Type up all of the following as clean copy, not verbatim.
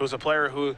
who's a player who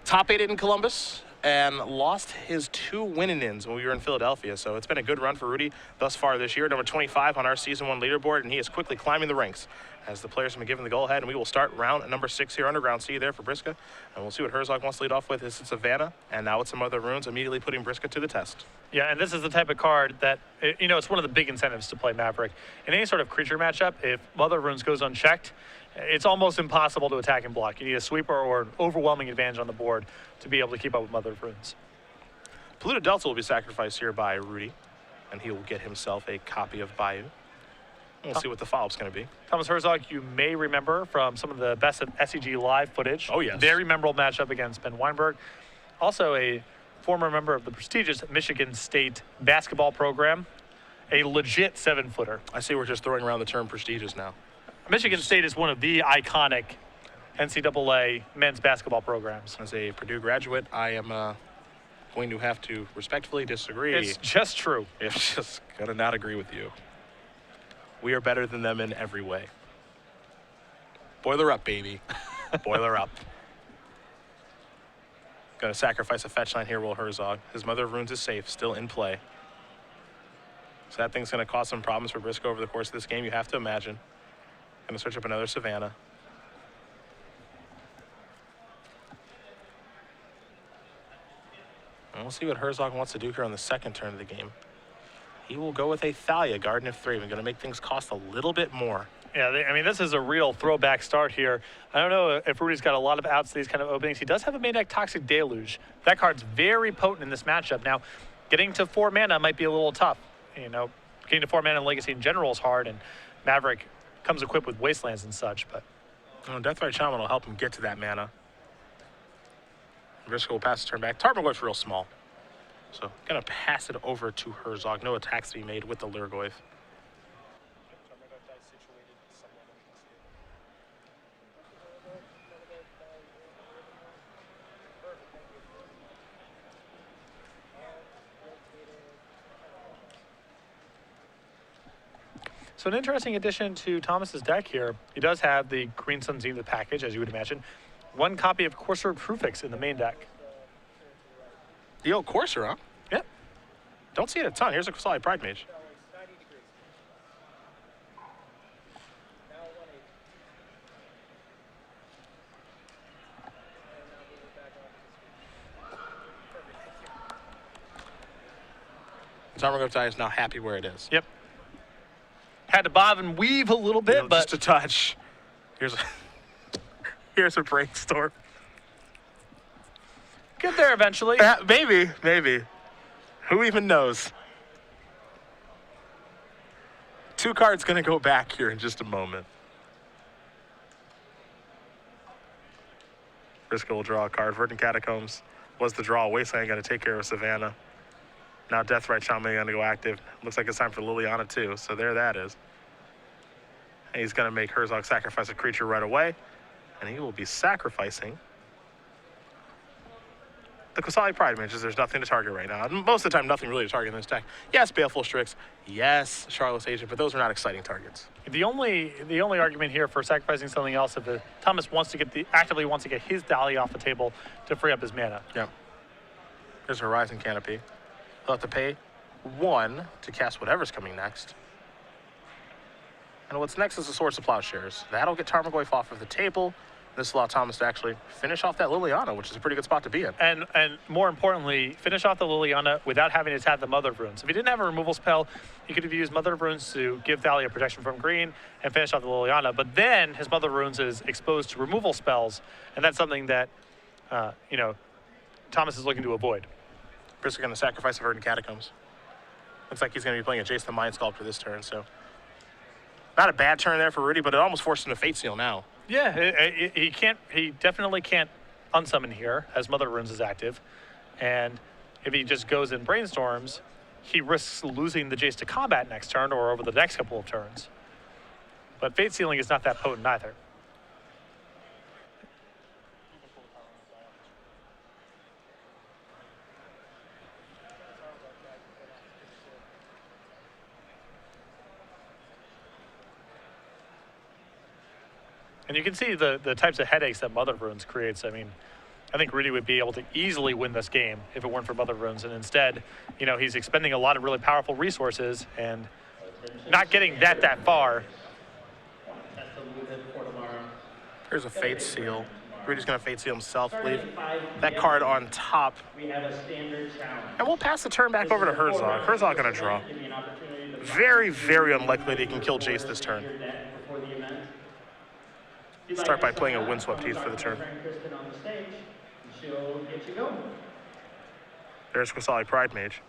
top-8 in Columbus and lost his 2 win-ins when we were in Philadelphia. So it's been a good run for Rudy thus far this year. Number 25 on our Season 1 leaderboard, and he is quickly climbing the ranks as the players have been given the go-ahead. And we will start round number 6 here, underground C there for Briksza. And we'll see what Herzog wants to lead off with. This is Savannah, and now it's some other runes, immediately putting Briksza to the test. Yeah, and this is the type of card that, it's one of the big incentives to play Maverick. In any sort of creature matchup, if Mother Runes goes unchecked, it's almost impossible to attack and block. You need a sweeper or an overwhelming advantage on the board to be able to keep up with Mother Runes. Polluted Delta will be sacrificed here by Rudy, and he will get himself a copy of Bayou. We'll see what the follow-up's going to be. Thomas Herzog, you may remember from some of the best of SCG live footage. Oh, yes. Very memorable matchup against Ben Weinberg. Also a former member of the prestigious Michigan State basketball program. A legit 7-footer. I see we're just throwing around the term prestigious now. Michigan State is one of the iconic NCAA men's basketball programs. As a Purdue graduate, I am going to have to respectfully disagree. It's just true. It's just going to not agree with you. We are better than them in every way. Boiler up, baby. Boiler up. Going to sacrifice a fetch line here, Will Herzog. His Mother of Runes is safe, still in play. So that thing's going to cause some problems for Briksza over the course of this game, you have to imagine. Going to search up another Savannah. And we'll see what Herzog wants to do here on the second turn of the game. He will go with a Thalia, Garden of 3. We're going to make things cost a little bit more. Yeah, I mean, this is a real throwback start here. I don't know if Rudy's got a lot of outs to these kind of openings. He does have a main deck Toxic Deluge. That card's very potent in this matchup. Now, getting to 4 mana might be a little tough. Getting to 4 mana in Legacy in general is hard, and Maverick comes equipped with Wastelands and such, but... Deathrite Shaman will help him get to that mana. Briksza will pass the turn back. Tarmogoyf's real small. So, gonna pass it over to Herzog. No attacks to be made with the Lurgoyf. So an interesting addition to Thomas's deck here. He does have the Green Sun Zenith package, as you would imagine. 1 copy of Courser Prufix in the main deck. The old Courser, huh? Yep. Don't see it a ton. Here's a Kusali Pride Mage. Tarmogoyf is now happy where it is. Yep. Had to bob and weave a little bit, but just a touch. Here's a brainstorm. Get there eventually. Maybe. Who even knows? 2 cards going to go back here in just a moment. Briksza will draw a card. Verdant Catacombs was the draw. Wasteland going to take care of Savannah. Now Deathrite Shaman going to go active. Looks like it's time for Liliana too. So there that is. And he's going to make Herzog sacrifice a creature right away. And he will be sacrificing the Kusali Pride Mages. There's nothing to target right now. Most of the time, nothing really to target in this deck. Yes, Baleful Strix. Yes, Charlotte's Agent, but those are not exciting targets. The only argument here for sacrificing something else if Thomas actively wants to get his Dahlia off the table to free up his mana. Yeah. There's a Horizon Canopy. He'll have to pay 1 to cast whatever's coming next. And what's next is the Swords of Plowshares. That'll get Tarmogoyf off of the table. This will allow Thomas to actually finish off that Liliana, which is a pretty good spot to be in. And more importantly, finish off the Liliana without having to tap the Mother of Runes. If he didn't have a removal spell, he could have used Mother of Runes to give Thalia protection from green and finish off the Liliana. But then his Mother of Runes is exposed to removal spells, and that's something that, Thomas is looking to avoid. Briksza going to sacrifice a Verdant Catacombs. Looks like he's going to be playing a Jace the Mind Sculptor this turn, so... Not a bad turn there for Rudy, but it almost forced him to Fate Seal now. Yeah, he definitely can't unsummon here as Mother of Runes is active. And if he just goes and brainstorms, he risks losing the Jace to combat next turn or over the next couple of turns. But Fate Sealing is not that potent either. And you can see the types of headaches that Mother of Runes creates. I mean, I think Rudy would be able to easily win this game if it weren't for Mother of Runes. And instead, you know, he's expending a lot of really powerful resources and not getting that far. Here's a Fate Seal. Rudy's going to Fate Seal himself, leave that card on top. And we'll pass the turn back over to Herzog. Herzog going to draw. Very, very unlikely that he can kill Jace this turn. Start by playing a Windswept Heath for the turn. There's Quasali Pride Mage.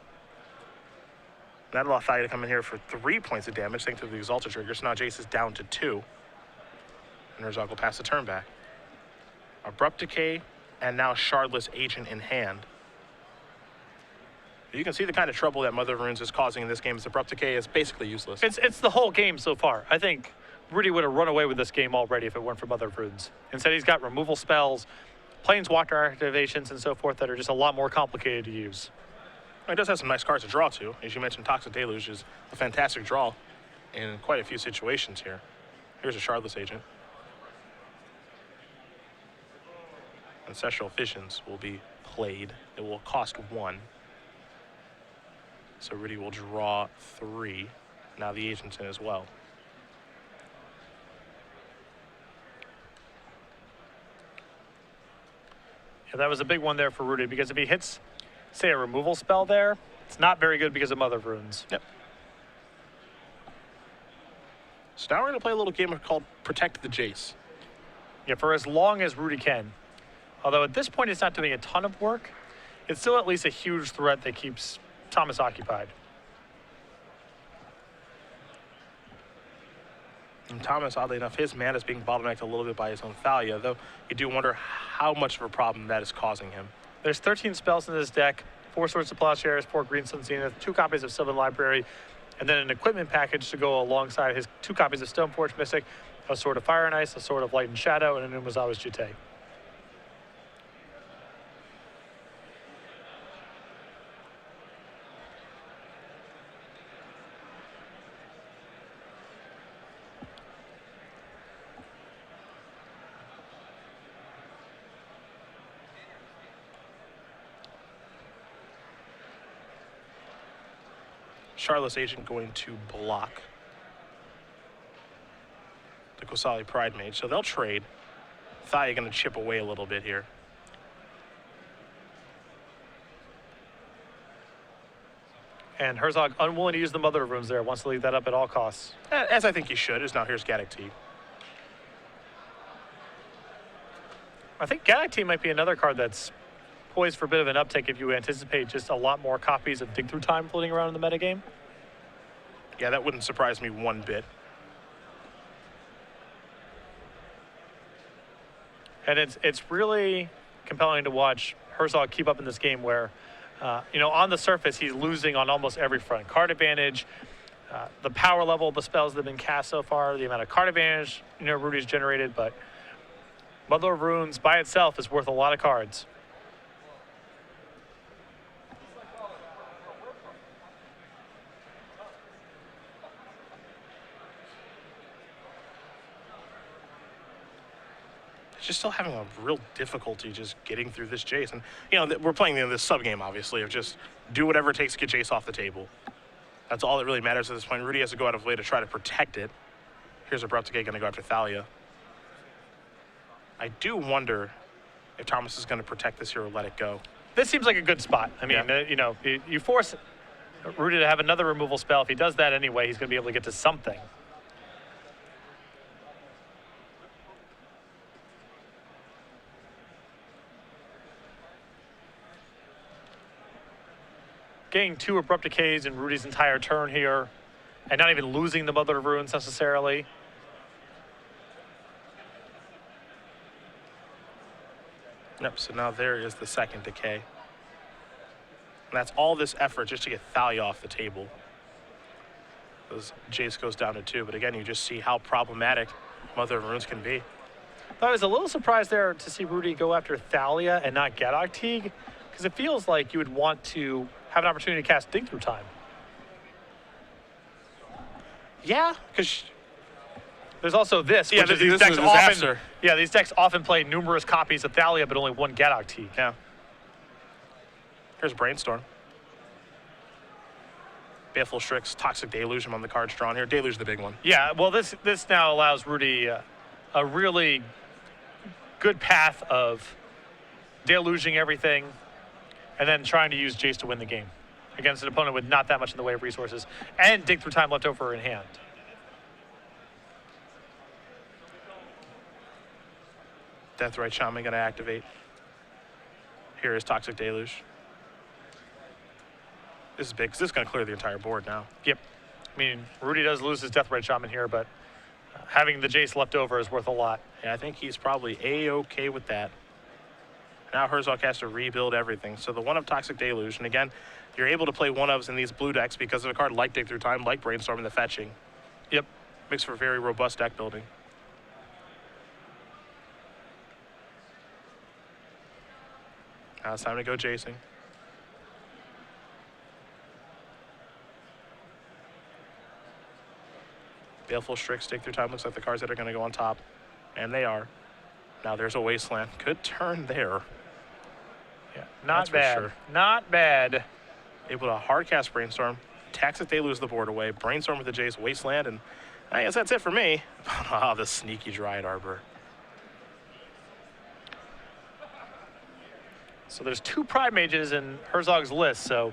That'll allow Thalia to come in here for 3 points of damage thanks to the Exalted trigger. So now Jace is down to 2. And Herzog will pass the turn back. Abrupt Decay and now Shardless Agent in hand. You can see the kind of trouble that Mother of Runes is causing in this game. As Abrupt Decay is basically useless. It's the whole game so far. I think Rudy would have run away with this game already if it weren't for Mother of Runes. Instead, he's got removal spells, Planeswalker activations, and so forth that are just a lot more complicated to use. He does have some nice cards to draw to. As you mentioned, Toxic Deluge is a fantastic draw in quite a few situations here. Here's a Shardless Agent. Ancestral Visions will be played. It will cost 1. So Rudy will draw 3. Now the Agent's in as well. Yeah, that was a big one there for Rudy because if he hits, say, a removal spell there, it's not very good because of Mother of Runes. Yep. So now we're going to play a little game called Protect the Jace. Yeah, for as long as Rudy can. Although at this point it's not doing a ton of work, it's still at least a huge threat that keeps Thomas occupied. And Thomas, oddly enough, his mana is being bottlenecked a little bit by his own Thalia, though you do wonder how much of a problem that is causing him. There's 13 spells in this deck, 4 Swords of Plowshares, 4 Green Sun Zenith, 2 copies of Sylvan Library, and then an equipment package to go alongside his 2 copies of Stoneforge Mystic, a Sword of Fire and Ice, a Sword of Light and Shadow, and an Umazawa's Jitte. Shardless Agent going to block the Quasali Pride Mage, so they'll trade. Thalia going to chip away a little bit here. And Herzog, unwilling to use the Mother of Runes there, wants to leave that up at all costs. As I think he should, is now here's Gaddock Tea. I think Gaddock Tea might be another card that's poised for a bit of an uptick if you anticipate just a lot more copies of Dig Through Time floating around in the metagame. Yeah, that wouldn't surprise me one bit. And it's really compelling to watch Herzog keep up in this game where, you know, on the surface, he's losing on almost every front. Card advantage, the power level of the spells that have been cast so far, the amount of card advantage, you know, Rudy's generated, but Mother of Runes by itself is worth a lot of cards. Just still having a real difficulty just getting through this Jace. And, you know, we're playing this sub-game, obviously, of just do whatever it takes to get Jace off the table. That's all that really matters at this point. Rudy has to go out of way to try to protect it. Here's Abrupt Decay going to go after Thalia. I do wonder if Thomas is going to protect this here or let it go. This seems like a good spot. I mean, Yeah. you know, you force Rudy to have another removal spell. If he does that anyway, he's going to be able to get to something. Getting 2 Abrupt Decays in Rudy's entire turn here, and not even losing the Mother of Runes necessarily. Yep, so now there is the second Decay. And that's all this effort just to get Thalia off the table. As Jace goes down to 2, but again, you just see how problematic Mother of Runes can be. I was a little surprised there to see Rudy go after Thalia and not Gaddock Teague, because it feels like you would want to have an opportunity to cast Dig Through Time. Yeah, because There's also this. Yeah, which is this these is decks a often. disaster. Yeah, these decks often play numerous copies of Thalia, but only one Gadok Teak. Yeah. Here's Brainstorm. Baleful Strix, Toxic Deluge among the cards drawn here. Deluge the big one. Yeah, well, this now allows Rudy a really good path of deluging everything and then trying to use Jace to win the game against an opponent with not that much in the way of resources and dig through time left over in hand. Deathrite Shaman going to activate. Here is Toxic Deluge. This is big because this is going to clear the entire board now. Yep. I mean, Rudy does lose his Deathrite Shaman here, but having the Jace left over is worth a lot. Yeah, I think he's probably A-okay with that. Now Herzog has to rebuild everything. So the one-of Toxic Deluge, and again, you're able to play one-ofs in these blue decks because of a card like Dig Through Time, like Brainstorm and the fetching. Yep. Makes for very robust deck building. Now it's time to go Jacing. Baleful Strix, Dig Through Time looks like the cards that are going to go on top. And they are. Now there's a Wasteland. Good turn there. Yeah, not That's bad. for sure. Not bad. Able to hardcast Brainstorm. Tax it, they lose the board away. Brainstorm with the Jace, Wasteland, and I guess that's it for me. Ah, the sneaky Dryad Arbor. So there's 2 Pride Mages in Herzog's list, so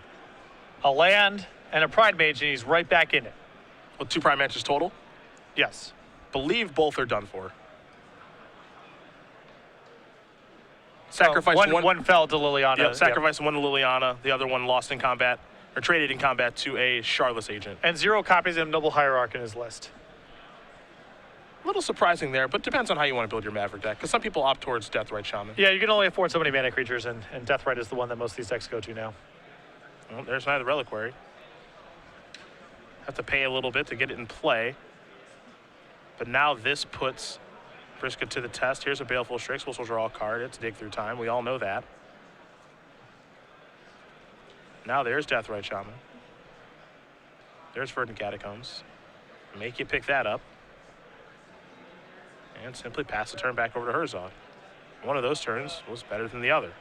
a land and a Pride Mage, and he's right back in it. With 2 prime matches total. Yes. Believe both are done for. Sacrifice one fell to Liliana. Yep, sacrifice one to Liliana. The other one lost in combat, or traded in combat to a Charlotte's agent. And 0 copies of Noble Hierarch in his list. A little surprising there, but depends on how you want to build your Maverick deck, because some people opt towards Deathrite Shaman. Yeah, you can only afford so many mana creatures, and Deathrite is the one that most of these decks go to now. Well, there's neither Reliquary. Have to pay a little bit to get it in play. But now this puts Briksza to the test. Here's a Baleful Strix, which will draw a card. It's Dig Through Time. We all know that. Now there's Deathrite Shaman. There's Verdant Catacombs. Make you pick that up. And simply pass the turn back over to Herzog. One of those turns was better than the other.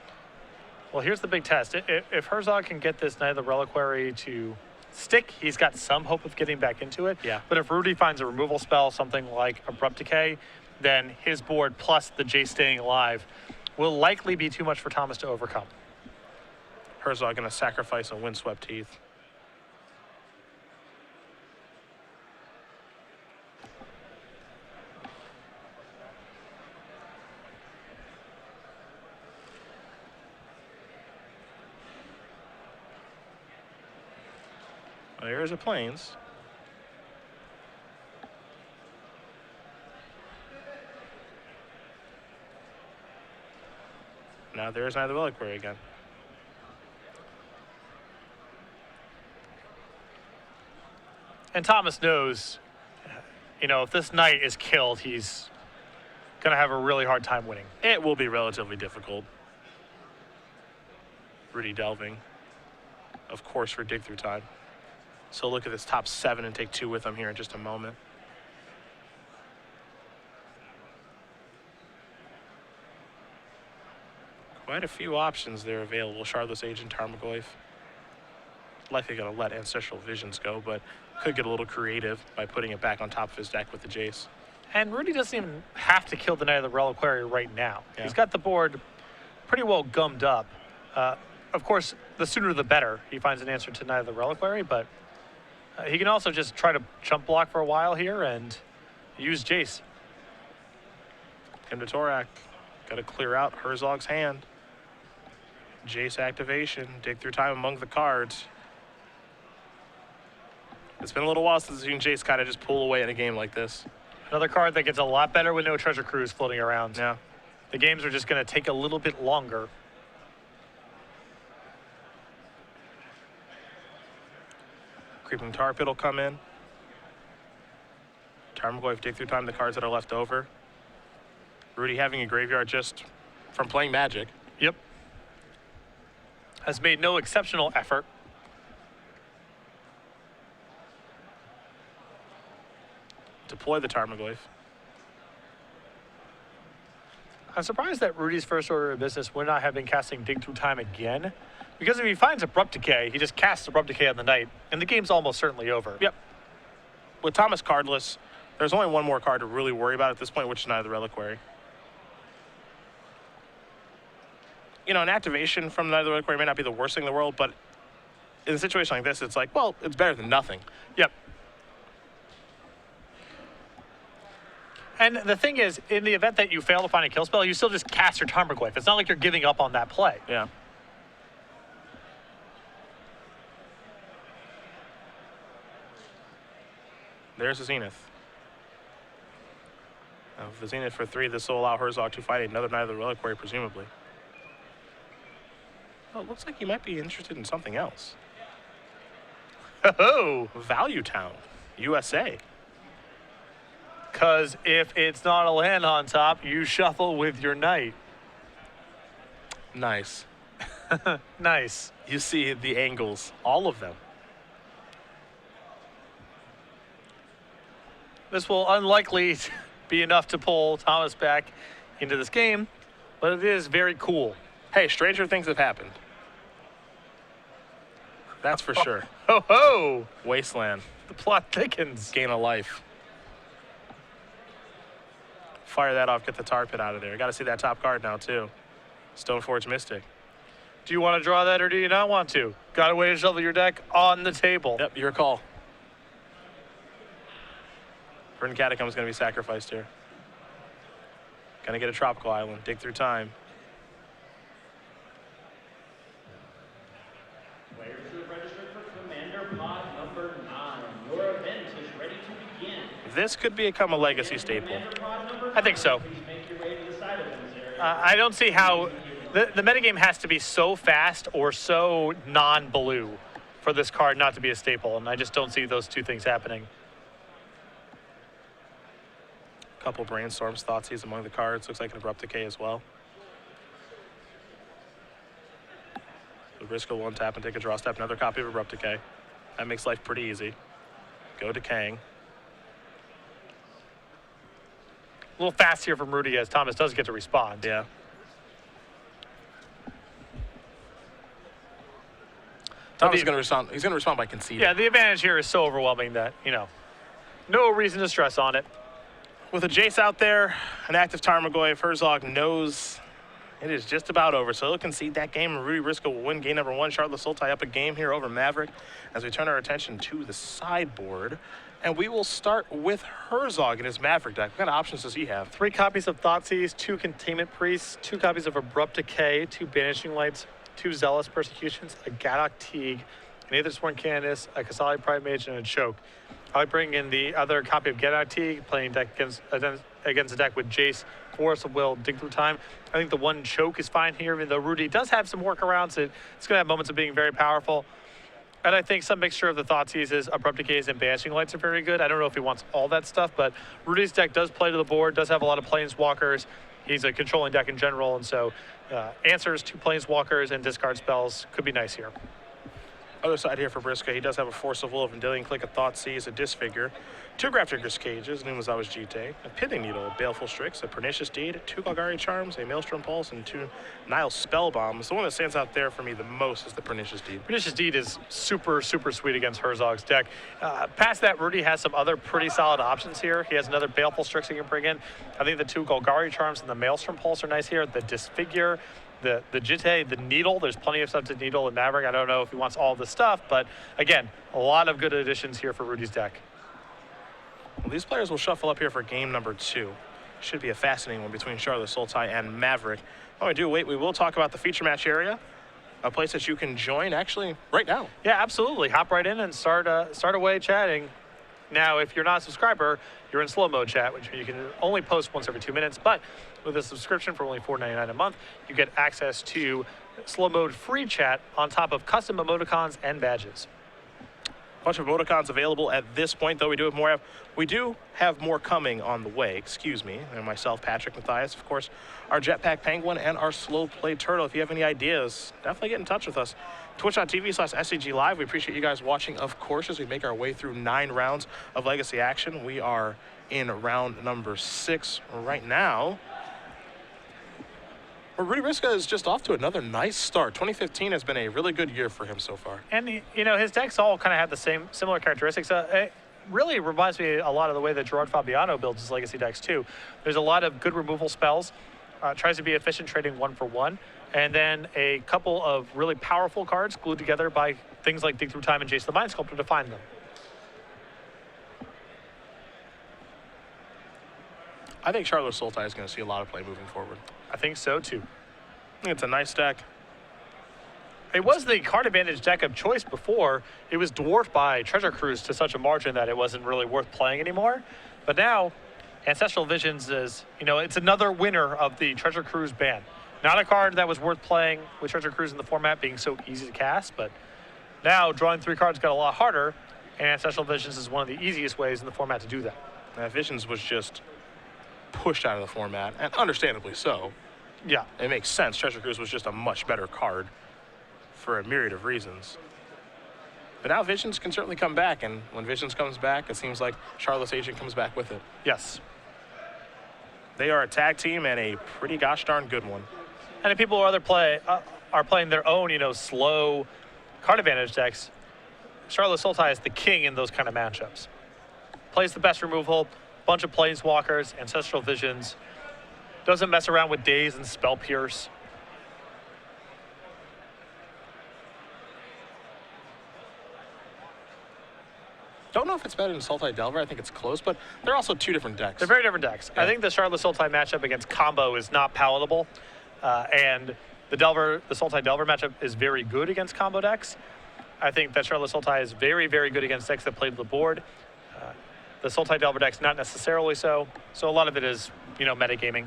Well, here's the big test. If Herzog can get this Knight of the Reliquary to stick, he's got some hope of getting back into it. Yeah. But if Rudy finds a removal spell, something like Abrupt Decay, then his board plus the Jace staying alive will likely be too much for Thomas to overcome. Herzog going to sacrifice a Windswept Teeth. There's a Plains. Now there's Neither Reliquary again. And Thomas knows, you know, if this knight is killed, he's going to have a really hard time winning. It will be relatively difficult. Rudy delving, of course, for Dig Through Time. So look at this top 7 and take 2 with them here in just a moment. Quite a few options there available. Charlotte's Agent, Tarmogoyf. Likely going to let Ancestral Visions go, but could get a little creative by putting it back on top of his deck with the Jace. And Rudy doesn't even have to kill the Knight of the Reliquary right now. Yeah. He's got the board pretty well gummed up. Of course, the sooner the better he finds an answer to Knight of the Reliquary, but he can also just try to chump block for a while here and use Jace. Tim to Torak. Got to clear out Herzog's hand. Jace activation. Dig Through Time among the cards. It's been a little while since we've seen Jace kind of just pull away in a game like this. Another card that gets a lot better with no Treasure Cruise floating around. Yeah. The games are just going to take a little bit longer. Creeping Tar Pit will come in. Tarmogoyf, Dig Through Time, the cards that are left over. Rudy having a graveyard just from playing Magic. Yep. Has made no exceptional effort. deploy the Tarmogoyf. I'm surprised that Rudy's first order of business would not have been casting Dig Through Time again. Because if he finds Abrupt Decay, he just casts Abrupt Decay on the Knight, and the game's almost certainly over. Yep. With Thomas cardless, there's only one more card to really worry about at this point, which is Knight of the Reliquary. You know, an activation from Knight of the Reliquary may not be the worst thing in the world, but in a situation like this, it's like, well, it's better than nothing. Yep. And the thing is, in the event that you fail to find a kill spell, you still just cast your Tarmogoyf. It's not like you're giving up on that play. Yeah. There's the Zenith. Now, if the Zenith for 3, this will allow Herzog to fight another Knight of the Reliquary, presumably. Oh, it looks like he might be interested in something else. Oh, Value Town, USA. because if it's not a land on top, you shuffle with your Knight. Nice. Nice. You see the angles, all of them. This will unlikely be enough to pull Thomas back into this game, but it is very cool. Hey, stranger things have happened. That's for sure. Ho ho! Wasteland, The plot thickens. gain a life. Fire that off, get the tar pit out of there. Got to see that top card now, too. Stoneforge Mystic. Do you want to draw that or do you not want to? Got a way to shuffle your deck on the table. Yep, your call. Verdant Catacomb is going to be sacrificed here. Gonna get a tropical island. Dig Through Time. Players who have registered for Commander Pod number 9. Your event is ready to begin. This could become a legacy staple. Commander Pod number 9, I think so. please make your way to the side events area. I don't see how the metagame has to be so fast or so non-blue for this card not to be a staple, and I just don't see those two things happening. Couple Brainstorms, Thoughtseize among the cards. Looks like an Abrupt Decay as well. The Briksza will untap and take a draw step. Another copy of Abrupt Decay. That makes life pretty easy. Go Decaying. A little fast here from Rudy as Thomas does get to respond. Yeah. Thomas is going to respond. He's going to respond by conceding. Yeah, the advantage here is so overwhelming that, no reason to stress on it. With a Jace out there, an active Tarmogoyf, Herzog knows it is just about over. So he'll concede that game, and Rudy Briksza will win game number 1. Charlotte Sultai up a game here over Maverick as we turn our attention to the sideboard. And we will start with Herzog in his Maverick deck. What kind of options does he have? 3 copies of Thoughtseize, 2 Containment Priests, 2 copies of Abrupt Decay, 2 Banishing Lights, 2 Zealous Persecutions, a Gadok Teague, an Aethersworn Candace, a Kasali Pride Mage, and a Choke. I bring in the other copy of Gadok Teague, playing deck against a deck with Jace, Force of Will, Dig Through Time. I think the 1 Choke is fine here, even though Rudy does have some workarounds. It's going to have moments of being very powerful. And I think some mixture of the Thoughtseizes, Abrupt Decays, and Banishing Lights are very good. I don't know if he wants all that stuff, but Rudy's deck does play to the board, does have a lot of Planeswalkers. He's a controlling deck in general, and so answers to Planeswalkers and discard spells could be nice here. Other side here for Briksza, he does have a Force of Will, a Vendilion Click, a Thoughtseize, a Disfigure, 2 Grafdigger's Cages, Numazawa's Jite, a Pithing Needle, a Baleful Strix, a Pernicious Deed, 2 Golgari Charms, a Maelstrom Pulse, and 2 Nile Spell Bombs. The one that stands out there for me the most is the Pernicious Deed. Pernicious Deed is super, super sweet against Herzog's deck. Past that, Rudy has some other pretty solid options here. He has another Baleful Strix he can bring in. I think the 2 Golgari Charms and the Maelstrom Pulse are nice here. The Disfigure, the Jite, the Needle. There's plenty of stuff to Needle and Maverick. I don't know if he wants all this stuff, but again, a lot of good additions here for Rudy's deck. Well, these players will shuffle up here for game number 2. Should be a fascinating one between Charlotte Sultai and Maverick. Oh, we will talk about the feature match area, a place that you can join actually right now. Yeah, absolutely. Hop right in and start away chatting. Now, if you're not a subscriber, you're in slow mode chat, which you can only post once every 2 minutes. But with a subscription for only $4.99 a month, you get access to slow mode free chat on top of custom emoticons and badges. Bunch of emoticons available at this point, though we do have more coming on the way, excuse me, and myself, Patrick, Matthias, of course, our Jetpack Penguin, and our Slow Play Turtle. If you have any ideas, definitely get in touch with us. Twitch.tv/SCG Live. We appreciate you guys watching, of course, as we make our way through 9 rounds of Legacy action. We are in round number 6 right now. Well, Rudy Briksza is just off to another nice start. 2015 has been a really good year for him so far. And, his decks all kind of have the similar characteristics. It really reminds me a lot of the way that Gerard Fabiano builds his Legacy decks, too. There's a lot of good removal spells, tries to be efficient trading 1 for 1, and then a couple of really powerful cards glued together by things like Dig Through Time and Jace the Mind Sculptor to find them. I think Charlotte Sultai is going to see a lot of play moving forward. I think so, too. I think it's a nice deck. It was the card advantage deck of choice before. It was dwarfed by Treasure Cruise to such a margin that it wasn't really worth playing anymore. But now, Ancestral Visions is, it's another winner of the Treasure Cruise ban. Not a card that was worth playing with Treasure Cruise in the format being so easy to cast, but now drawing 3 cards got a lot harder, and Ancestral Visions is one of the easiest ways in the format to do that. Visions was just pushed out of the format, and understandably so. Yeah. It makes sense. Treasure Cruise was just a much better card for a myriad of reasons. But now Visions can certainly come back, and when Visions comes back, it seems like Charlotte's Agent comes back with it. Yes. They are a tag team, and a pretty gosh darn good one. And if people are playing their own, slow card advantage decks, Charlotte Sultai is the king in those kind of matchups. Plays the best removal, bunch of Planeswalkers, Ancestral Visions, doesn't mess around with Daze and Spell Pierce. Don't know if it's better than Sultai Delver. I think it's close, but they're also 2 different decks. They're very different decks. Yeah. I think the Charlotte Sultai matchup against Combo is not palatable, and the Sultai Delver matchup is very good against combo decks. I think that Charlotte Sultai is very, very good against decks that play to the board. The Sultai Delver deck's not necessarily so. So a lot of it is, metagaming.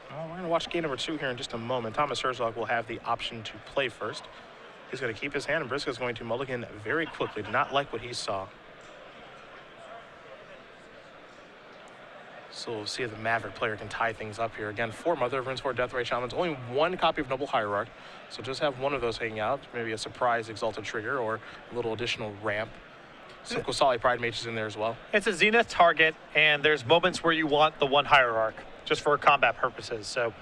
Well, we're going to watch game number 2 here in just a moment. Thomas Herzog will have the option to play first. He's going to keep his hand, and Briksza is going to mulligan very quickly. Did not like what he saw. So we'll see if the Maverick player can tie things up here. Again, 4 Mother of Runes, 4 Deathray Shamans, only 1 copy of Noble Hierarch. So just have 1 of those hanging out. Maybe a surprise Exalted Trigger or a little additional ramp. Some Kosali Pride Mages in there as well. It's a Zenith target, and there's moments where you want the 1 Hierarch just for combat purposes. So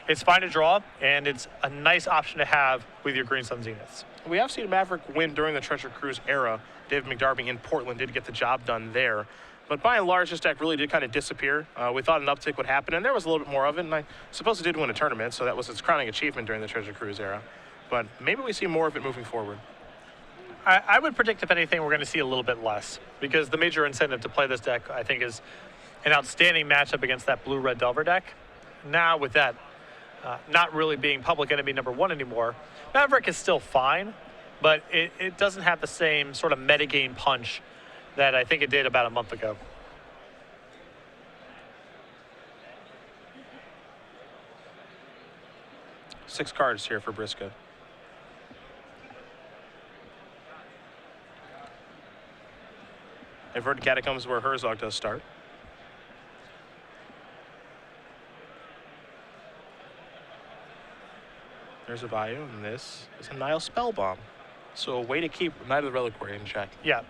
it's fine to draw, and it's a nice option to have with your Green Sun Zeniths. We have seen Maverick win during the Treasure Cruise era. David McDarby in Portland did get the job done there. But by and large, this deck really did kind of disappear. We thought an uptick would happen, and there was a little bit more of it, and I suppose it did win a tournament, so that was its crowning achievement during the Treasure Cruise era. But maybe we see more of it moving forward. I would predict, if anything, we're going to see a little bit less, because the major incentive to play this deck, I think, is an outstanding matchup against that blue-red Delver deck. Now, with that not really being public enemy number 1 anymore, Maverick is still fine, but it doesn't have the same sort of metagame punch that I think it did about a month ago. Six cards here for Briksza. Averted Catacombs where Herzog does start. There's a Bayou, and this is a Nile Spellbomb. So a way to keep Knight of the Reliquary in check. Yeah.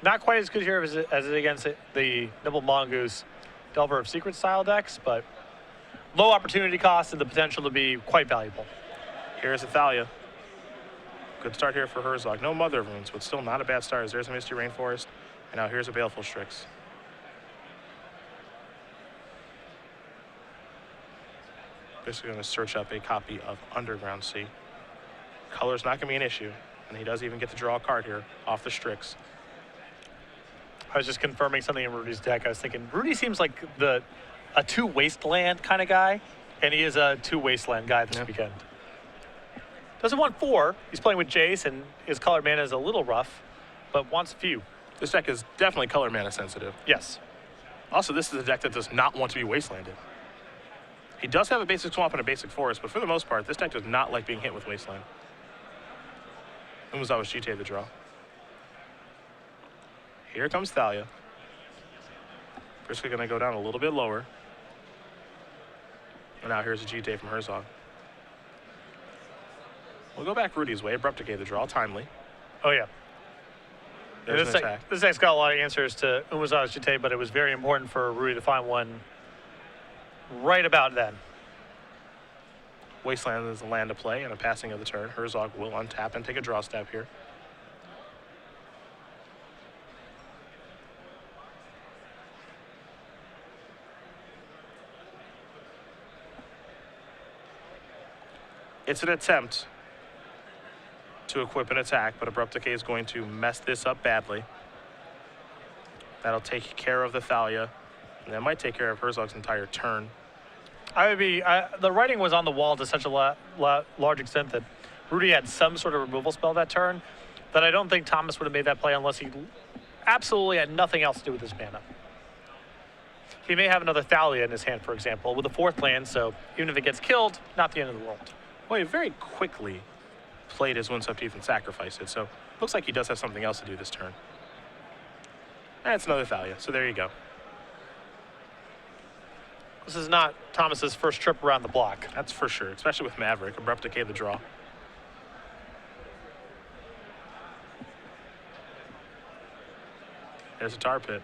Not quite as good here as it against the Nibble Mongoose Delver of Secret style decks, but low opportunity cost and the potential to be quite valuable. Here's Athalia. Good start here for Herzog. No Mother of Runes, but still not a bad start. There's a Misty Rainforest, and now here's a Baleful Strix. Basically going to search up a copy of Underground Sea. Color's not going to be an issue, and he does even get to draw a card here off the Strix. I was just confirming something in Rudy's deck. I was thinking, Rudy seems like a 2 Wasteland kind of guy, and he is a 2 Wasteland guy this weekend. Doesn't want 4. He's playing with Jace, and his color mana is a little rough, but wants few. This deck is definitely color mana sensitive. Yes. Also, this is a deck that does not want to be Wastelanded. He does have a basic swamp and a basic forest, but for the most part, this deck does not like being hit with Wasteland. And was always GTA the draw. Here comes Thalia. Briksza going to go down a little bit lower. And now here's a GT from Herzog. We'll go back Rudy's way. Abrupt decay the draw. Timely. Oh, yeah. There's This an attack. deck's got a lot of answers to Umezawa's GT, but it was very important for Rudy to find one right about then. Wasteland is the land to play and a passing of the turn. Herzog will untap and take a draw step here. It's an attempt to equip an attack, but Abrupt Decay is going to mess this up badly. That'll take care of the Thalia, and that might take care of Herzog's entire turn. The writing was on the wall to such a large extent that Rudy had some sort of removal spell that turn that I don't think Thomas would have made that play unless he absolutely had nothing else to do with his mana. He may have another Thalia in his hand, for example, with a 4th land, so even if it gets killed, not the end of the world. Well, he very quickly played his Windswept Teeth and sacrificed it, so looks like he does have something else to do this turn. And it's another Thalia, so there you go. This is not Thomas's first trip around the block. That's for sure, especially with Maverick. Abrupt Decay the draw. There's a Tar Pit.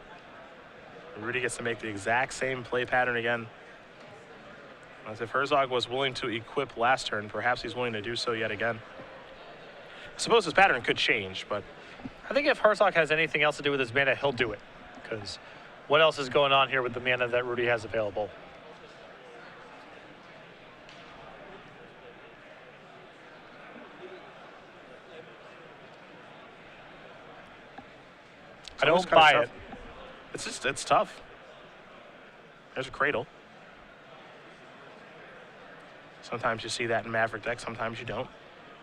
Rudy gets to make the exact same play pattern again. As if Herzog was willing to equip last turn, perhaps he's willing to do so yet again. I suppose his pattern could change, but I think if Herzog has anything else to do with his mana, he'll do it. Because what else is going on here with the mana that Rudy has available? I don't buy it. It's tough. There's a Cradle. Sometimes you see that in Maverick deck, sometimes you don't.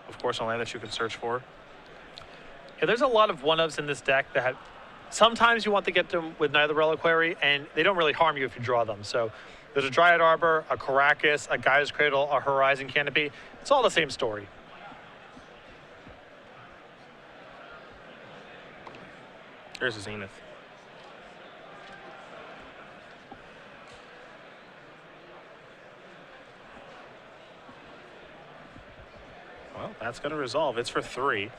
Of course, a land that you can search for. Yeah, there's a lot of one-ofs in this deck that sometimes you want to get them with neither Reliquary, and they don't really harm you if you draw them. So there's a Dryad Arbor, a Caracas, a Gaia's Cradle, a Horizon Canopy. It's all the same story. There's a Zenith. Well, that's going to resolve. It's for 3.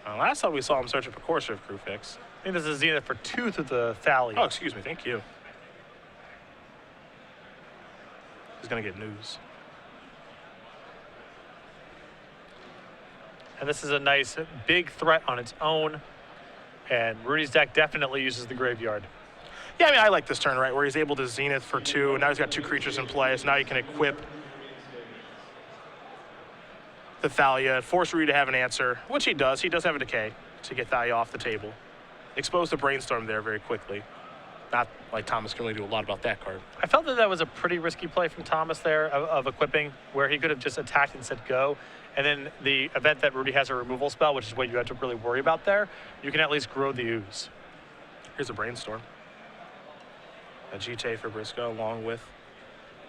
Last time we saw him searching for Corsair Crew Fix. I think this is Zenith for 2 through the Thalia. Oh, excuse me. Thank you. He's going to get news. And this is a nice big threat on its own. And Rudy's deck definitely uses the graveyard. Yeah, I mean, I like this turn, right, where he's able to Zenith for 2. Now he's got 2 creatures in play, so now he can equip the Thalia, force Rudy to have an answer, which he does. He does have a Decay to get Thalia off the table. Expose the Brainstorm there very quickly. Not like Thomas can really do a lot about that card. I felt that that was a pretty risky play from Thomas there of equipping, where he could have just attacked and said go. And then the event that Rudy has a removal spell, which is what you have to really worry about there, you can at least grow the ooze. Here's a Brainstorm. A GT for Briksza, along with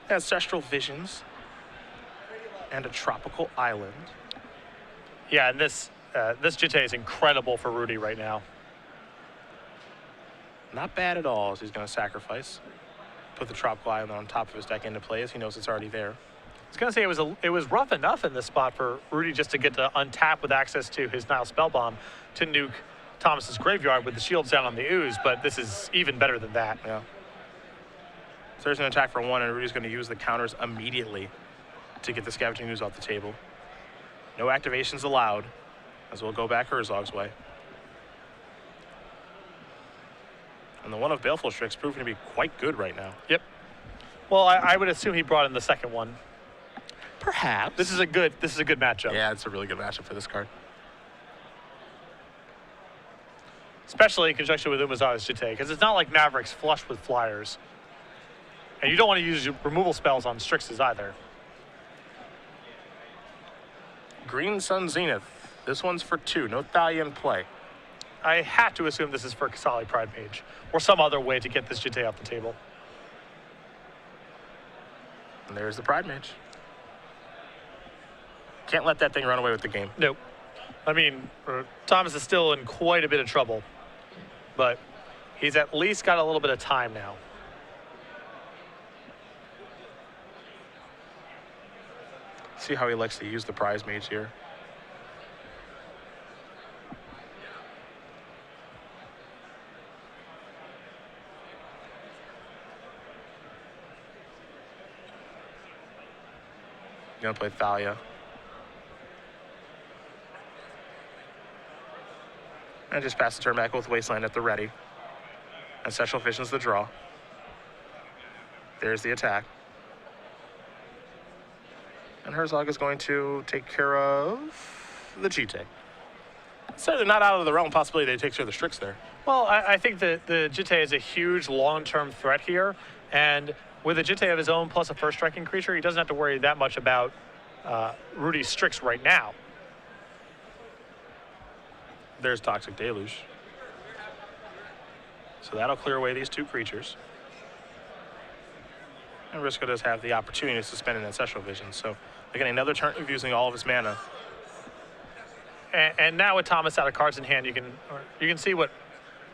Ancestral Visions and a Tropical Island. Yeah, and this GT is incredible for Rudy right now. Not bad at all, as he's going to sacrifice. Put the Tropical Island on top of his deck into play, as he knows it's already there. I was going to say it was rough enough in this spot for Rudy just to get to untap with access to his Nile Spellbomb to nuke Thomas's graveyard with the shields down on the ooze, but this is even better than that. Yeah. So there's an attack for 1, and Rudy's going to use the counters immediately to get the Scavenging Ooze off the table. No activations allowed, as we'll go back Herzog's way. And the one of Baleful Strix proving to be quite good right now. Yep. Well, I would assume he brought in the second one. Perhaps. This is a good matchup. Yeah, it's a really good matchup for this card. Especially in conjunction with Umezawa's GT, because it's not like Maverick's flush with flyers. And you don't want to use your removal spells on Strixes either. Green Sun Zenith. This one's for 2. No Thalia in play. I have to assume this is for Kasali Pride Mage, or some other way to get this GT off the table. And there's the Pride Mage. Can't let that thing run away with the game. Nope. I mean, Thomas is still in quite a bit of trouble. but he's at least got a little bit of time now. See how he likes to use the prize mage here. Gonna play Thalia. And just pass the turn back with Wasteland at the ready. Ancestral Vision's the draw. There's the attack. And Herzog is going to take care of the Jitte. Certainly not out of the realm of possibility that he takes care of the Strix there. Well, I think that the Jitte is a huge long-term threat here, and with a Jitte of his own plus a first striking creature, he doesn't have to worry that much about Rudy's Strix right now. There's Toxic Deluge. So that'll clear away these two creatures. And Briksza does have the opportunity to suspend an Ancestral Vision, so they're getting another turn of using all of his mana. And now with Thomas out of cards in hand, you can see what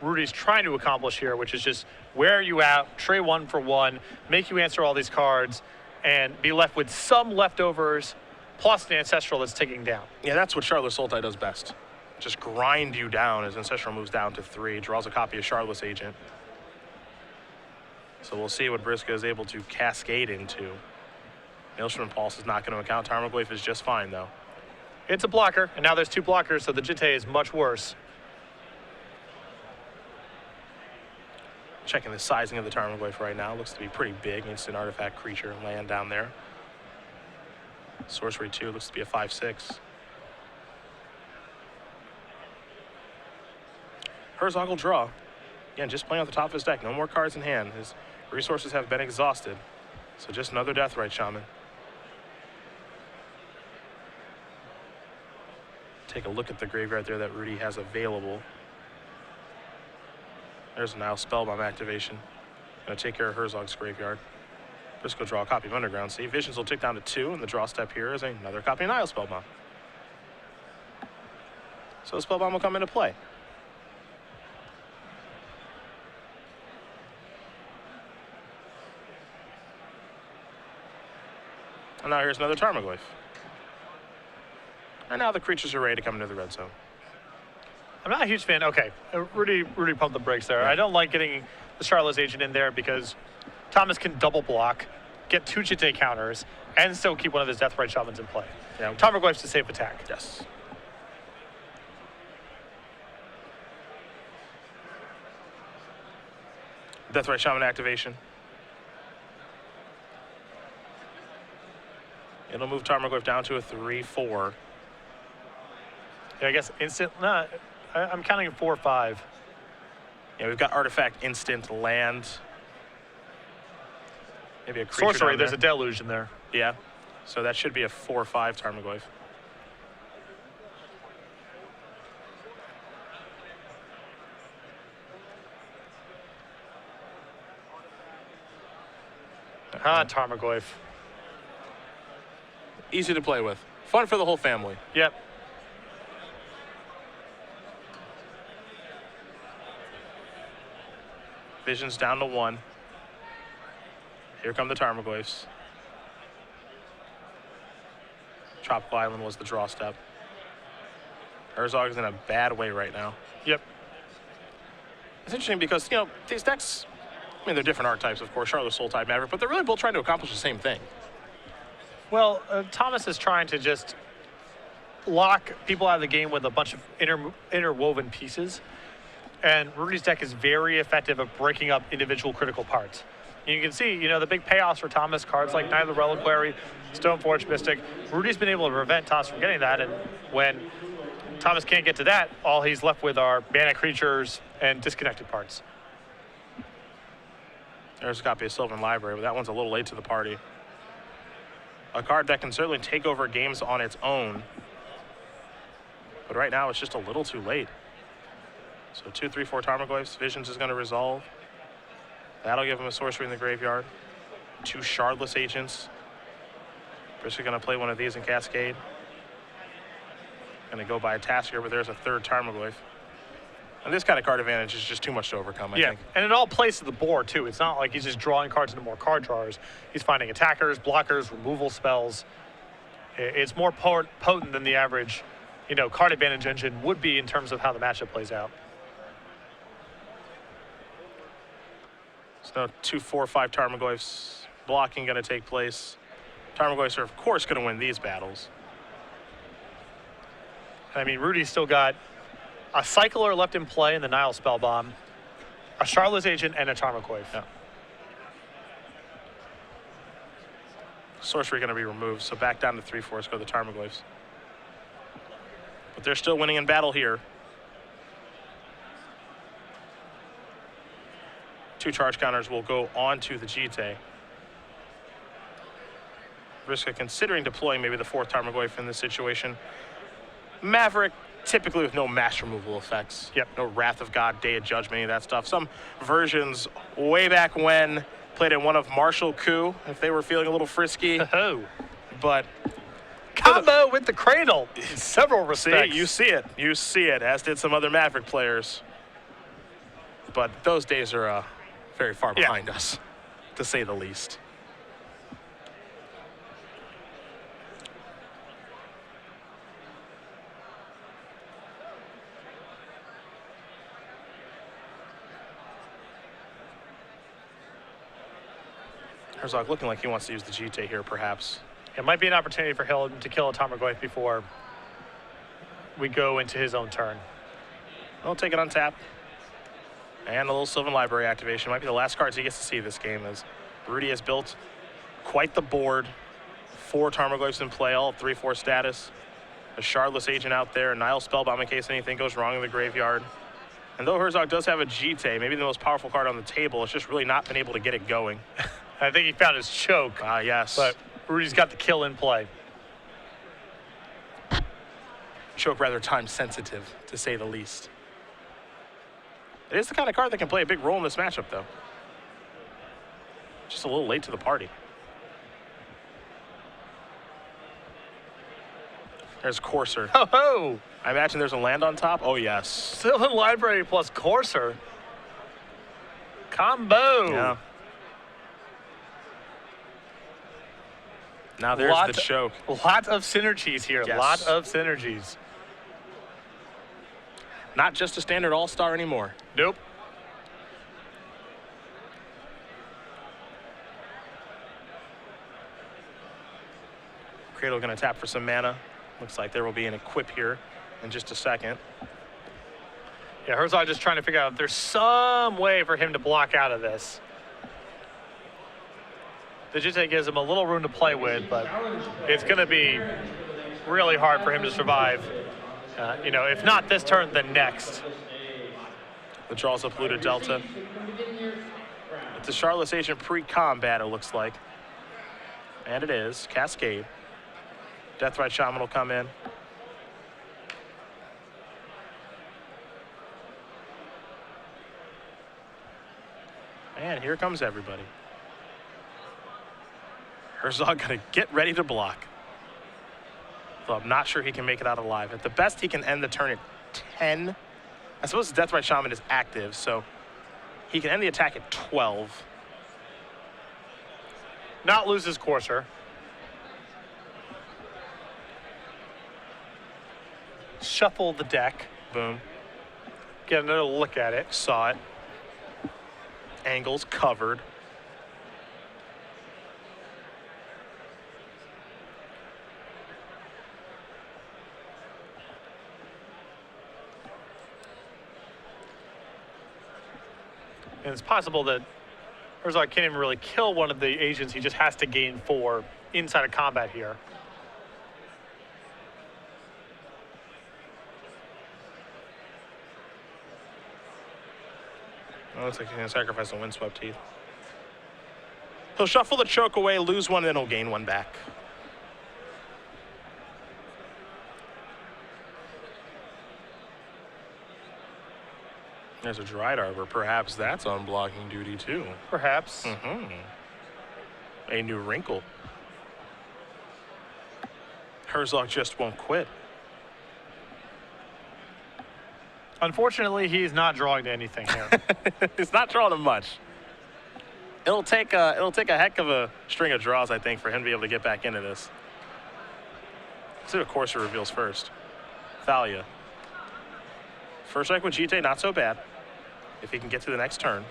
Rudy's trying to accomplish here, which is just wear you out, trade 1 for 1, make you answer all these cards, and be left with some leftovers plus an Ancestral that's ticking down. Yeah, that's what Shardless Sultai does best. Just grind you down as Ancestral moves down to 3, draws a copy of Shardless Agent. So we'll see what Briksza is able to cascade into. Maelstrom Pulse is not going to account. Tarmogoyf is just fine, though. It's a blocker, and now there's 2 blockers, so the Jitte is much worse. Checking the sizing of the Tarmogoyf right now. Looks to be pretty big. It's an artifact creature and land down there. Sorcery 2 looks to be a 5/6. Herzog will draw. Again, just playing off the top of his deck. No more cards in hand. His resources have been exhausted. So just another Deathrite Shaman. Take a look at the graveyard there that Rudy has available. There's a Nile Spellbomb activation. Gonna take care of Herzog's graveyard. Briksza will draw a copy of Underground Sea. Visions will tick down to 2, and the draw step here is another copy of Nile Spellbomb. So the Spellbomb will come into play. And now here's another Tarmogoyf. And now the creatures are ready to come into the red zone. I'm not a huge fan. Okay, Rudy pumped the brakes there. Yeah. I don't like getting the Shardless Agent in there because Thomas can double block, get 2 Jitte counters, and still keep one of his Deathrite Shamans in play. Yeah. Tarmogoyf's a safe attack. Yes. Deathrite Shaman activation. It'll move Tarmogoyf down to a 3/4. Yeah, I guess instant. Nah, I'm counting 4/5. Yeah, we've got artifact, instant, land. Maybe a creature Sorcery. down There's a there. deluge in there. Yeah. So that should be a 4/5 Tarmogoyf. Tarmogoyf. Easy to play with. Fun for the whole family. Yep. Vision's down to 1. Here come the Tarmogoyfs. Tropical Island was the draw step. Herzog is in a bad way right now. Yep. It's interesting because, you know, these decks, I mean, they're different archetypes, of course, Shardless Sultai, Maverick, but they're really both trying to accomplish the same thing. Well, Thomas is trying to just lock people out of the game with a bunch of interwoven pieces. And Rudy's deck is very effective at breaking up individual critical parts. And you can see, you know, the big payoffs for Thomas, cards like Knight of the Reliquary, Stoneforge Mystic. Rudy's been able to prevent Thomas from getting that. And when Thomas can't get to that, all he's left with are mana creatures and disconnected parts. There's a copy of Sylvan Library, but that one's a little late to the party. A card that can certainly take over games on its own. But right now, it's just a little too late. So 2, 3, 4 Tarmogoyfs. Visions is going to resolve. That'll give him a sorcery in the graveyard. 2 Shardless Agents. Briksza going to play one of these in Cascade. Going to go by a Tasker, but there's a 3rd Tarmogoyf. And this kind of card advantage is just too much to overcome, I think. And it all plays to the board, too. It's not like he's just drawing cards into more card drawers. He's finding attackers, blockers, removal spells. It's more potent than the average, card advantage engine would be in terms of how the matchup plays out. So 2, 4, 5 Tarmogoyfs. Blocking going to take place. Tarmogoyfs are, of course, going to win these battles. I mean, Rudy's still got a Cycler left in play in the Nile Spellbomb, a Charlotte's Agent, and a Tarmogoyf. Yeah. Sorcery going to be removed, so back down to 3/4 go the Tarmogoyfs. But they're still winning in battle here. 2 charge counters will go on to the Jite. Briksza considering deploying maybe the 4th Tarmogoyf in this situation. Maverick, typically with no mass removal effects. Yep. No Wrath of God, Day of Judgment, any of that stuff. Some versions way back when played in one of Martial Coup if they were feeling a little frisky. Oh. But Combo with the Cradle in several respects. you see it, as did some other Maverick players. But those days are very far behind us, to say the least. Herzog looking like he wants to use the Jite here, perhaps. It might be an opportunity for him to kill a Tarmogoyf before we go into his own turn. We'll take it on tap. And a little Sylvan Library activation. Might be the last cards he gets to see this game, as Rudy has built quite the board. 4 Tarmogoyfs in play, all 3/4 status. A Charlotte's Agent out there, a Nile Spellbomb in case anything goes wrong in the graveyard. And though Herzog does have a Jite, maybe the most powerful card on the table, it's just really not been able to get it going. I think he found his choke. Yes. But Rudy's got the kill in play. Choke rather time sensitive, to say the least. It is the kind of card that can play a big role in this matchup, though. Just a little late to the party. There's Courser. Oh! I imagine there's a land on top. Oh, yes. Sylvan Library plus Courser. Combo. Yeah. Now there's the choke. Lot of synergies here. Yes. Lot of synergies. Not just a standard all-star anymore. Nope. Cradle going to tap for some mana. Looks like there will be an equip here in just a second. Yeah, Herzog just trying to figure out if there's some way for him to block out of this. The Jite gives him a little room to play with, but it's going to be really hard for him to survive. If not this turn, then next. The draws up Luda Delta. It's a Charlotte's Agent pre-combat, it looks like. And it is. Cascade. Deathrite Shaman will come in. And here comes everybody. Herzog gonna get ready to block. Though I'm not sure he can make it out alive. At the best, he can end the turn at 10. I suppose Deathrite Shaman is active, so he can end the attack at 12. Not lose his Courser. Shuffle the deck. Boom. Get another look at it. Saw it. Angles covered. And it's possible that Herzog can't even really kill one of the agents. He just has to gain 4 inside of combat here. Looks like he's going to sacrifice the Windswept Teeth. He'll shuffle the choke away, lose 1, then he'll gain 1 back. There's a Dried Arbor. Perhaps that's on blocking duty, too. Perhaps. A new wrinkle. Herzog just won't quit. Unfortunately, he's not drawing to anything here. He's not drawing them much. It'll take a heck of a string of draws, I think, for him to be able to get back into this. Let's see what Corsair reveals first. Thalia. First strike with GT, not so bad. If he can get to the next turn.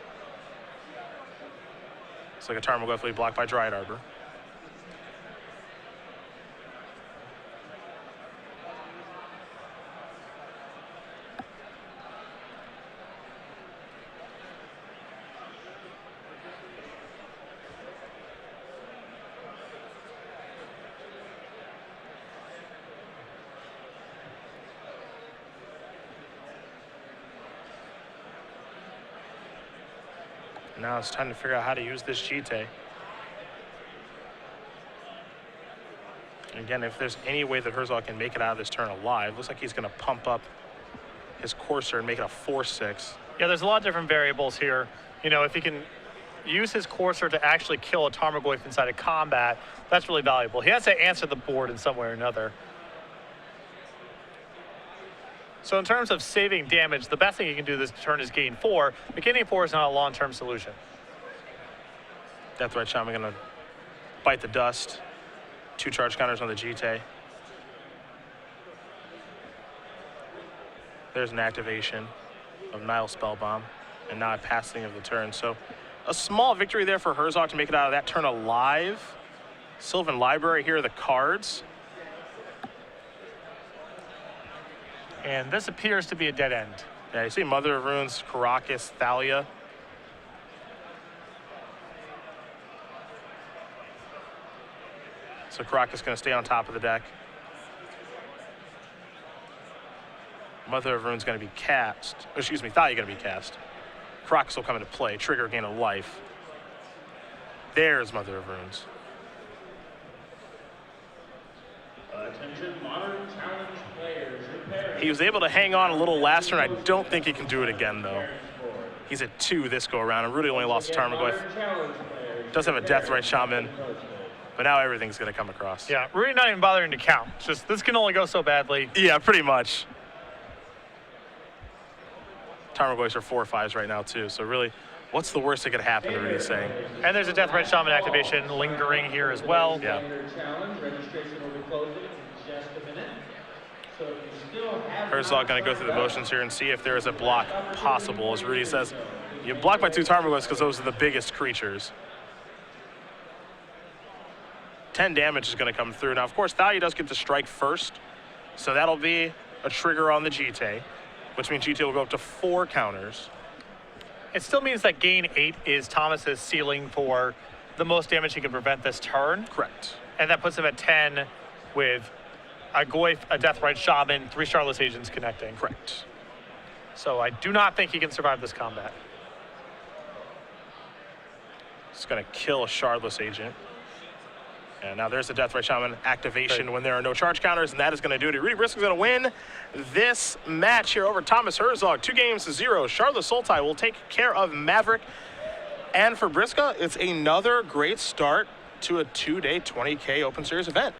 It's like a Tarmogoyf will be blocked by Dryad Arbor. Now it's time to figure out how to use this GT. Again, if there's any way that Herzog can make it out of this turn alive, looks like he's going to pump up his Corsair and make it a 4-6. Yeah, there's a lot of different variables here. You know, if he can use his Corsair to actually kill a Tarmogoyf inside of combat, that's really valuable. He has to answer the board in some way or another. So in terms of saving damage, the best thing you can do this turn is gain 4, but gaining 4 is not a long-term solution. Death Right Shaman going to bite the dust. 2 charge counters on the GT. There's an activation of Nile Spellbomb, and now a passing of the turn. So a small victory there for Herzog to make it out of that turn alive. Sylvan Library, here are the cards. And this appears to be a dead end. Yeah, you see Mother of Runes, Karakas, Thalia. So Karakas going to stay on top of the deck. Mother of Runes going to be cast. Excuse me, Thalia going to be cast. Karakas will come into play. Trigger gain of life. There's Mother of Runes. Attention, modern challenge players. He was able to hang on a little last turn. I don't think he can do it again, though. He's at 2 this go around, and Rudy only lost to Tarmogoyf. Does have a Death Right Shaman, but now everything's going to come across. Yeah, Rudy not even bothering to count. It's just this can only go so badly. Yeah, pretty much. Tarmogoyfs are 4/5s right now, too. So really, what's the worst that could happen, Rudy's saying? And there's a Death Right Shaman activation lingering here as well. Yeah. Challenge registration will be closing in just a minute. So if you still have Herzog going to go through the motions here and see if there is a block possible. As Rudy says, you block by 2 Tarmogoyfs because those are the biggest creatures. 10 damage is going to come through. Now, of course, Thalia does get to strike first, so that'll be a trigger on the GT, which means GT will go up to 4 counters. It still means that gain 8 is Thomas's ceiling for the most damage he can prevent this turn. Correct. And that puts him at 10 with a Goyf, a Death Right Shaman, 3 Charlotte's Agents connecting. Correct. So I do not think he can survive this combat. It's going to kill a Shardless Agent. And now there's the Death Right Shaman activation when there are no charge counters, and that is going to do it. Rudy Briksza is going to win this match here over Thomas Herzog. 2-0. Charlotte Sultai will take care of Maverick. And for Briksza, it's another great start to a 2-day 20K Open Series event.